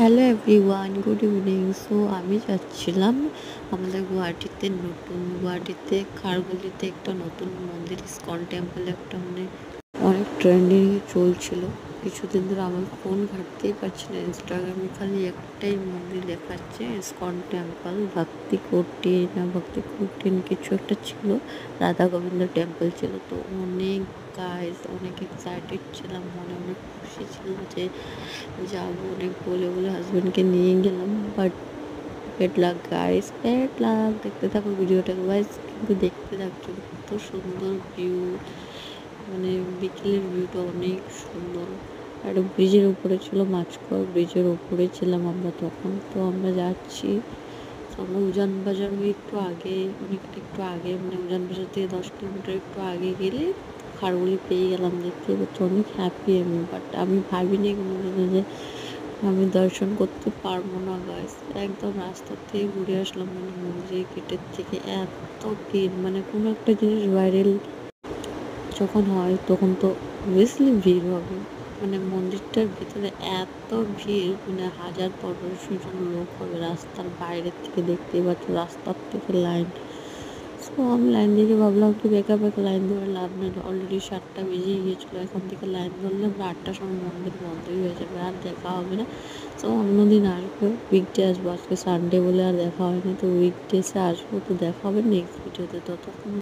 Hello everyone, good evening. So আমি যাচ্ছিলাম আমাদের গুয়াহাটিতে খারগুলিতে একটা নতুন মন্দির, ইসকন টেম্পল, একটা অনেক ট্রেন্ডিং চলছিল কিছুদিন ধরে। আমার ফোন ঘাটতেই পারছি না, ইনস্টাগ্রামে খালি একটাই মন্দির দেখাচ্ছে, ইসকন টেম্পল। ভক্তি কোটিন কিছু একটা ছিল, রাধা গোবিন্দ টেম্পল ছিল। তো অনেক এক্সাইটেড ছিলাম, মনে অনেক খুশি ছিল যে যাবো। অনেক বলে বলে হাজব্যান্ডকে নিয়ে গেলাম, বাট ব্যাড লাক। দেখতে থাকো ভিডিওটা গাইস, কিন্তু দেখতে থাকছো কত সুন্দর ভিউ, বিকেলের ভিউটা অনেক সুন্দর। একটা ব্রিজের উপরে ছিল, মাঝকর ব্রিজের উপরে ছিলাম আমরা তখন। তো আমরা যাচ্ছি, আমরা উজান বাজার একটু আগে, অনেকটা একটু আগে, উজান বাজার থেকে 10 কিলোমিটার একটু আগে গেলে খারগুলি পেয়ে গেলাম। দেখতে পাচ্ছি অনেক হ্যাপি আমি, বাট আমি ভাবিনি কোনোদিনও যে আমি দর্শন করতে পারবো না গাইস। একদম রাস্তা থেকে ঘুরে আসলাম, মন্দিরের গেটের থেকে এত ভিড়। কোনো একটা জিনিস ভাইরাল যখন হয় তখন তো অবভিয়াসলি ভিড় হবে। মন্দিরটার ভিতরে এত ভিড়, 1000-1500 জন লোক হবে। রাস্তার বাইরের থেকে দেখতেই পাচ্ছ, রাস্তার থেকে লাইন। তো আমি লাইন দেখে ভাবলাম কি বেকার লাইন ধরে লাভ নেই, অলরেডি 7টা বেজে গিয়েছিলো। এখন থেকে লাইন ধরলে আমরা 8টার সময় মন্দির বন্ধই হয়ে যাবে, আর দেখা হবে না। তো অন্যদিন আসবো, উইকডে আসবো, আজকে সানডে বলে আর দেখা হয়নি। তো উইকডেসে আসবো, তো দেখা হবে নেক্সট ভিডিওতে। ততক্ষণ